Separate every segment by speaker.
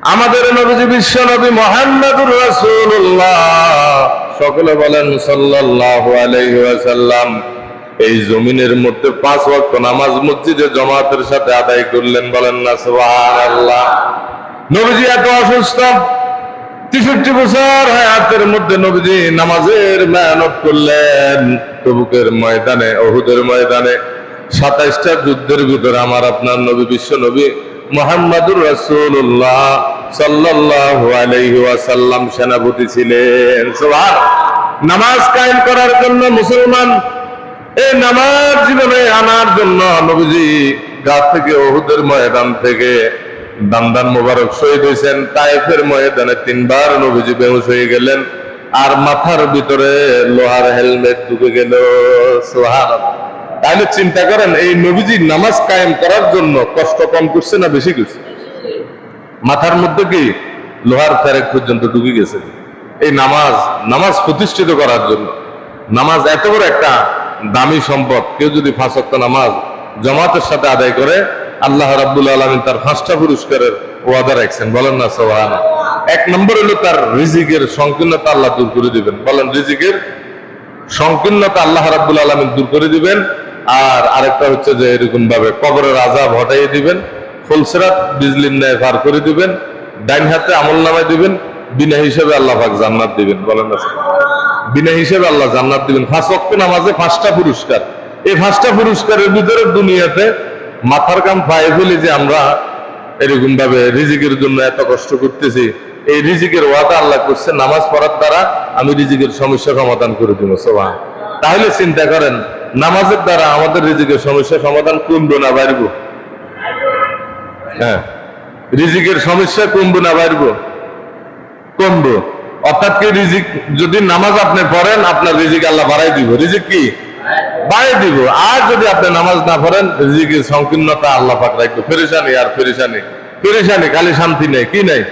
Speaker 1: আমাদের নবী বিশ্ব নবী মুহাম্মদুর রাসূলুল্লাহ, সকলে বলেন সাল্লাল্লাহু আলাইহি ওয়াসাল্লাম, এই জমিনের মধ্যে 5 ওয়াক্ত নামাজ মসজিদে জামাতের সাথে আদায় করলেন। বলেন না সুবহানাল্লাহ। নবীজি এত অসুস্থ, 63 বছর হায়াতের মধ্যে নবীজি নামাজের মেহনত করলেন। তবুকের ময়দানে, উহুদের ময়দানে 27টা যুদ্ধের ভিতরে আমার আপনার নবী বিশ্ব নবী মুহাম্মদুর রাসূলুল্লাহ সাল্লাল্লাহু আলাইহি ওয়াসাল্লাম সেনাপতি ছিলেন। সুবহানাল্লাহ। নামাজ কায়েম করার জন্য মুসলমান এই নামাজ জীবনে আনার জন্য নবীজি গা থেকে, উহুদের ময়দান থেকে দান্দান মোবারক শহীদ হয়েছেন। তায়েফের ময়দানে 3 বার নবীজি বেহুশ হয়ে গেলেন, আর মাথার ভিতরে লোহার হেলমেট ঢুকে গেল। সুবহানাল্লাহ। তাহলে চিন্তা করেন, এই নবীজি নামাজ কায়েম করার জন্য কষ্ট কম করছে না বেশি করছে? মাথার মধ্যে কি লোহার ফেরেক পর্যন্ত ঢুকে গেছে এই নামাজ প্রতিষ্ঠিত করার জন্য। নামাজ এত বড় একটা দামি সম্পদ। কেউ যদি 5 ওয়াক্ত নামাজ জামাতের সাথে আদায় করে, আল্লাহ রাব্বুল আলামিন তার 5টা পুরস্কারের ওয়াদা রাখছেন। বলেন না সুবহানাল্লাহ। 1 নম্বর হলো তার রিজিকের সংকীর্ণতা আল্লাহ দূর করে দিবেন। বলেন, রিজিকের সংকীর্ণতা আল্লাহ রাব্বুল আলামিন দূর করে দিবেন। আর আরেকটা হচ্ছে যে এরকম ভাবে কবরের আযাব হটাইয়ে দিবেন, ফুলসিরাত বিজলির ন্যায় পার করে দিবেন, ডাইন হাতে আমলনামায় দিবেন, বিনা হিসেবে আল্লাহ পাক জান্নাত দিবেন। বলেন না, বিনা হিসেবে আল্লাহ জান্নাত দিবেন। 5 ওয়াক্ত নামাজে 5টা পুরস্কার। এই 5টা পুরস্কারের ভিতরে দুনিয়াতে মাথার কাম পায়ে ফেলি যে আমরা এরকম ভাবে রিজিকের জন্য এত কষ্ট করতেছি। এই রিজিকের ওয়াদা আল্লাহ করছে, নামাজ পড়ার দ্বারা আমি রিজিকের সমস্যা সমাধান করে দিব। সুবহান। তাহলে চিন্তা করেন, নামাজের দ্বারা আমাদের রিজিকের সমস্যা সমাধান কমবে না বাড়বো? হ্যাঁ, রিজিকের সমস্যা কমবে না বাড়বো? কমবো। অর্থাৎ কি, রিজিক যদি নামাজ আপনি পড়েন, আপনার রিজিক আল্লাহ বাড়াই দিব। রিজিক কি বাড়াই দিব। আর যদি আপনি নামাজ না পড়েন, রিজিকের সংকীর্ণতা আল্লাহ পাক রাখবে। পেরেশানি আর পেরেশানি, পেরেশানি, খালি শান্তি নেই। কি নেই?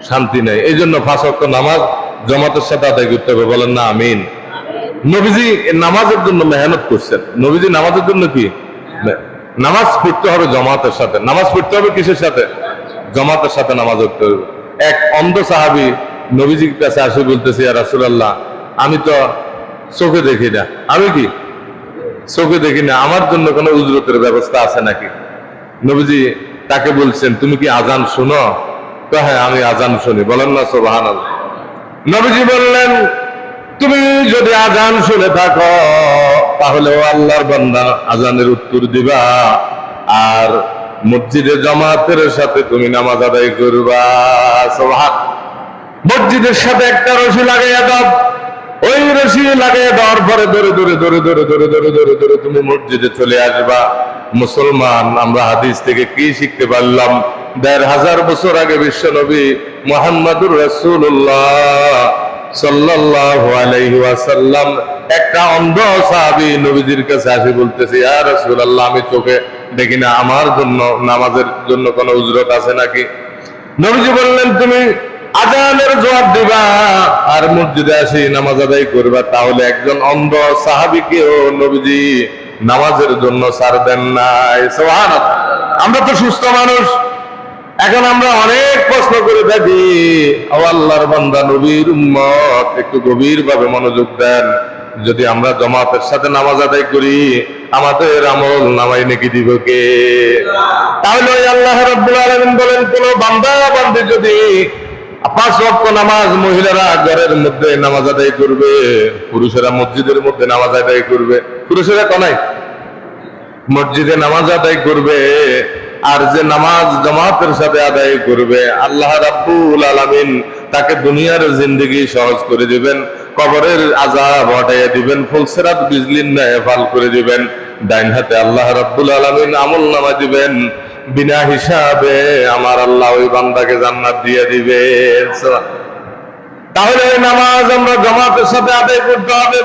Speaker 1: শান্তি নেই। এই জন্য 5 ওয়াক্ত নামাজ জামাতের সাথে আদায় করতে হবে। বলেন না আমিন। নবীজি নামাজের জন্য মেহনত করছেন। নবীজি নামাজের জন্য কি, নামাজ পড়তে হবে জামাতের সাথে। নামাজ পড়তে হবে কিসের সাথে? জামাতের সাথে নামাজ পড়তে হবে। এক অন্ধ সাহাবী নবীজির কাছে আসে, বলতেছে, ইয়া রাসূলুল্লাহ, আমি তো চোখে দেখি না। আমি কি চোখে দেখি না, আমার জন্য কোনো উজরতের ব্যবস্থা আছে নাকি? নবীজি তাকে বলছেন, তুমি কি আজান শুনো? তো হ্যাঁ, আমি আজান শুনি। বলেন না সুবহানাল্লাহ। নবীজি বললেন, তুমি যদি আজান শুনে থাকো তাহলে আল্লাহর বান্দা আজানের উত্তর দিবা, আর মসজিদে জামাতের সাথে তুমি নামাজ আদায় করবা। সুবহানাল্লাহ। মসজিদের সাথে একটা রশি লাগাইয়া দাও। ওই রশি লাগাইয়া দেওয়ার পরে ধরে ধরে ধরে ধরে ধরে ধরে ধরে ধরে তুমি মসজিদে চলে আসবা। মুসলমান, আমরা হাদিস থেকে কি শিখতে পারলাম? 1500 বছর আগে বিশ্ব নবী মুহাম্মদুর রাসূলুল্লাহ সাল্লাল্লাহু আলাইহি ওয়াসাল্লাম একটা অন্ধ সাহাবী নবীজির কাছে আসে, বলতেছে, ইয়া রাসূলুল্লাহ, আমি চোখে দেখি না, আমার জন্য নামাজের জন্য কোনো উজরত আছে নাকি? নবীজি বললেন, তুমি আজানের জবাব দিবা আর মসজিদে আসি নামাজ আদায় করবা। তাহলে একজন অন্ধ সাহাবীকেও নবীজি নামাজের জন্য ছাড় দেন নাই। সুবহানাল্লাহ। আমরা তো সুস্থ মানুষ, এখন আমরা অনেক প্রশ্ন করে থাকি। ও আল্লাহর বান্দা, নবীর উম্মত, একটু গভীর ভাবে মনোযোগ দেন। যদি আমরা জামাতের সাথে নামাজ আদায় করি, আমাদের আমল নামাই নাকি দিব কে? তাহলে ওই আল্লাহ রাব্বুল আলামিন বলেন, কোন বান্দা বান্দী যদি 5 ওয়াক্ত নামাজ মহিলারা ঘরের মধ্যে নামাজ আদায় করবে, পুরুষেরা মসজিদের মধ্যে নামাজ আদায় করবে, পুরুষেরা কোনায় মসজিদে নামাজ আদায় করবে, আর যে নামাজ জামাতের সাথে আদায় করবে, আল্লাহ রাব্বুল আলামিন তাকে দুনিয়ার জিন্দেগি সহজ করে দিবেন, কবরের আযাব হটাইয়া দিবেন, ফুলসিরাত বিজলির ন্যায় পার করে দিবেন। ডাইন হাতে আল্লাহ রাব্বুল আলামিন আমলনামা দিবেন, বিনা হিসাবে আমার আল্লাহ ওই বান্দাকে জান্নাত দিয়ে দিবেন। তাহলে নামাজ আমরা জামাতের সাথে আদায় করতে হবে।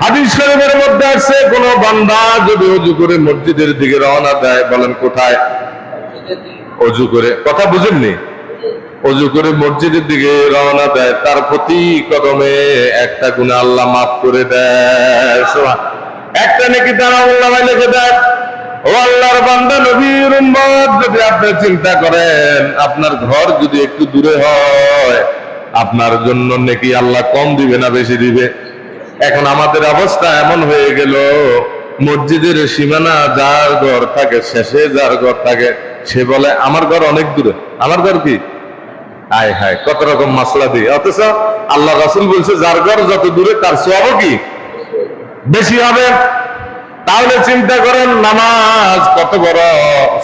Speaker 1: হাদিস শরীফের মধ্যে আছে, কোন বান্দা যদি ওযু করে মসজিদের দিকে রওনা দেয়, বলেন কোথায়? ওযু করে। কথা বুঝেননি? ওযু করে মসজিদের দিকে রওনা দেয়, তার প্রতি কদমে একটা গুনাহ আল্লাহ মাফ করে দেয়। একটা নেকি তার আমলনামায় লিখে দেয়। ও আল্লাহর বান্দা নবীর উম্মত, যদি আপনি চিন্তা করেন আপনার ঘর যদি একটু দূরে হয়, আপনার জন্য নেকি আল্লাহ কম দিবে না বেশি দিবে? এখন আমাদের অবস্থা এমন হয়ে গেল, মসজিদের সীমানা যার ঘর থাকে, শেষে যার ঘর থাকে, সে বলে আমার ঘর অনেক দূরে, আমার ঘর কি? আয় হায়, কত রকম মাসলা দিয়ে। অথচ আল্লাহ রাসূল বলছে যার ঘর যত দূরে তার সওয়াবও কি বেশি হবে। তাহলে চিন্তা করেন নামাজ কত বড়।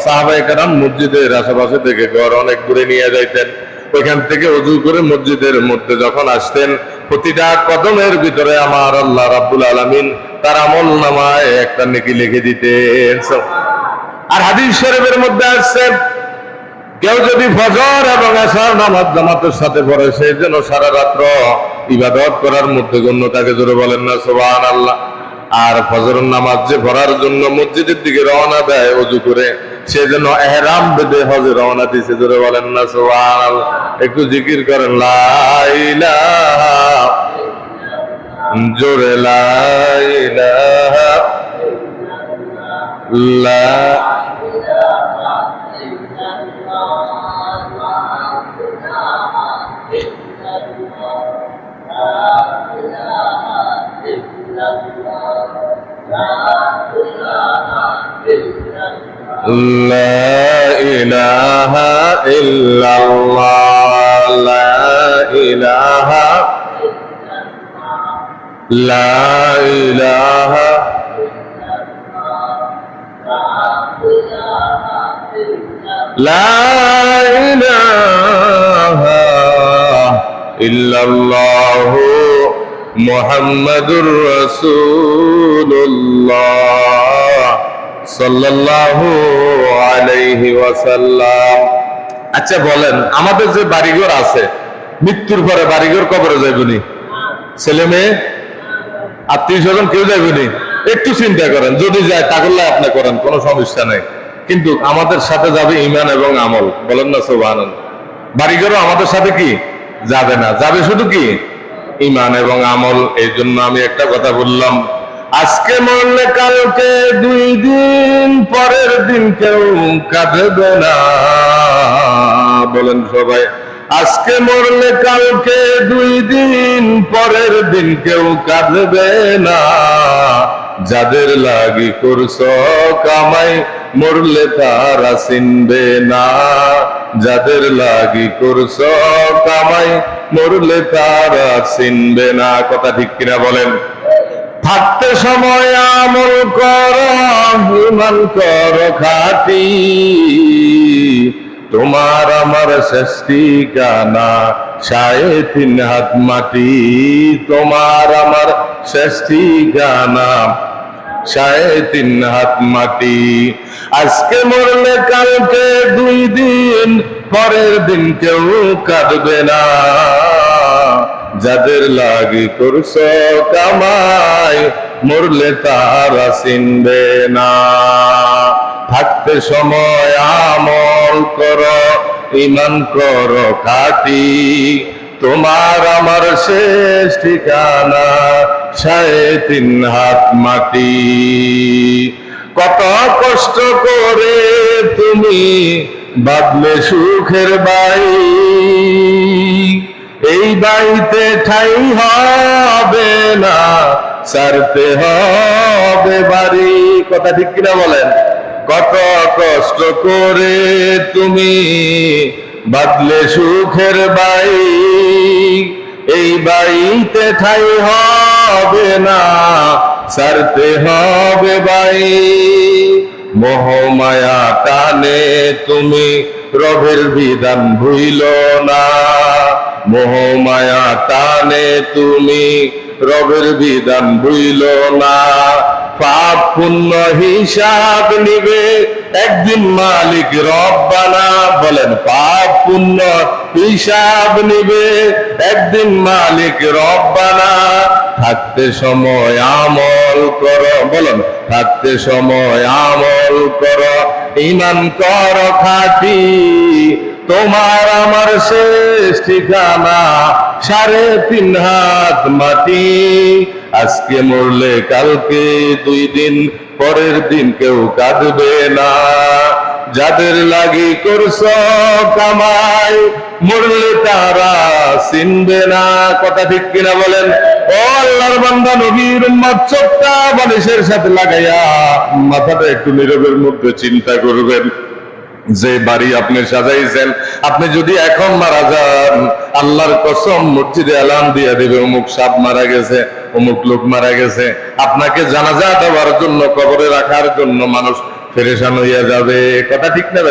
Speaker 1: সাহাবায়ে কেরাম মসজিদের আশেপাশে থেকে ঘর অনেক দূরে নিয়ে যাইতেন, ওইখান থেকে ওযু করে মসজিদের মধ্যে যখন আসতেন, প্রতিটা কদমের ভিতরে আমার আল্লাহ রাব্বুল আলামিন তার আমল নামায় একটা নেকি লিখে দিতেন। আর হাদিস শরীফের মধ্যে আসছে, কেউ যদি ফজর এবং এশার নামাজ জামাতের সাথে পড়ে, সে যেন সারা রাত্র ইবাদত করার মধ্যে গণ্য থাকে। জোরে বলেন না সুবহানাল্লাহ। আর ফজরের নামাজ যে পড়ার জন্য মসজিদের দিকে রওনা দেয় ওযু করে, সে যেন ইহরাম বেঁধে হজে রওনা দিয়েছে। জোরে বলেন না সুবহানাল্লাহ। একটু জিকির করেন লা ইলাহা, জোরে লা ইলাহা লা لا إله إلا الله لا إله لا إله لا إله إلا الله মুহাম্মাদুর রাসূলুল্লাহ সাল্লাল্লাহু আলাইহি ওয়াসাল্লাম। আচ্ছা বলেন, আমাদের যে বাড়িঘর আছে, মৃত্যুর পরে বাড়িঘর কবরে যাইবনি? ছেলে মেয়ে আত্মীয় স্বজন কেউ যাইবনি? একটু চিন্তা করেন, যদি যায় তাহলে আপনি করেন, কোনো সমস্যা নাই। কিন্তু আমাদের সাথে যাবে ঈমান এবং আমল। বলেন না সুবহানাল্লাহ। বাড়িঘরও আমাদের সাথে কি যাবে না, যাবে শুধু কি ঈমান এবং আমল। এই জন্য আমি একটা কথা বললাম, আজকে মরলে কালকে 2 দিন, পরের দিন কেউ কাঁদবে না। বলেন সবাই, আজকে মরলে কালকে 2 দিন, পরের দিন কেউ কাঁদবে না। যাদের লাগি করছো কামাই, মরলে তারা চিনবে না। যাদের লাগি করছো কামাই, মরলে তারা চিনবে না। কথা ঠিক কিনা বলেন? থাকতে সময় আমল করো, ঈমান করো খাঁটি, তোমার আমার শেষ ঠিকানা 3.5 হাত মাটি। তোমার আমার শেষ ঠিকানা 3.5 হাত মাটি। আজকে মরলে কালকে 2 দিন, পরের দিন কেউ কাঁদবে না। যাদের লাগি করছো কামাই, মরলে তারা চিনবে না। থাকতে সময় আমল করো, ঈমান করো খাঁটি, তোমার আমার শেষ ঠিকানা 3.5 হাত মাটি। কত কষ্ট করে তুমি বাঁধলে সুখের বাড়ি, এই বাড়িতে ঠাই হবে না, ছাড়তে হবে বাড়ি। কথা ঠিক কিনা বলেন? কত কষ্ট করে তুমি বাঁধলে সুখের বাড়ি, এই বাড়িতে ঠাই হবে না, ছাড়তে হবে বাড়ি। মোহমায়া টানে তুমি রবের বিধান ভুইল না। মোহমায়া টানে তুমি রবের বিধান ভুইল না। পাপ পুণ্য হিসাব নিবে একদিন মালিক রব্বানা। বলেন, পাপ পুণ্য হিসাব নিবে একদিন মালিক রব্বানা। থাকতে সময় আমল করো। বলেন, থাকতে সময় আমল করো, ঈমান করো খাঁটি, তোমার আমার শেষ ঠিকানা 3.5 হাত মাটি। আজকে মরলে কালকে 2 দিন, পরের দিন কেউ কাঁদবে না। যাদের লাগি করছ কামাই, মরলে তারা চিনবে না। কথা ঠিক কিনা বলেন? ও আল্লাহর বান্দা, নবীর উম্মত, চোখটা বালিশের সাথে লাগাইয়া মাথাটা একটু নীরবের মধ্যে চিন্তা করবেন। যে বাড়ি আপনি সাজাইছেন, আপনি যদি এখন মারা যান, আল্লাহর কসম মসজিদে এলান দিয়ে দেবে অমুক সাপ মারা গেছে, অমুক লোক মারা গেছে। আপনাকে জানাজা দেওয়ার জন্য, কবরে রাখার জন্য মানুষ পেরেশান হইয়া যাবে। কথা ঠিক না?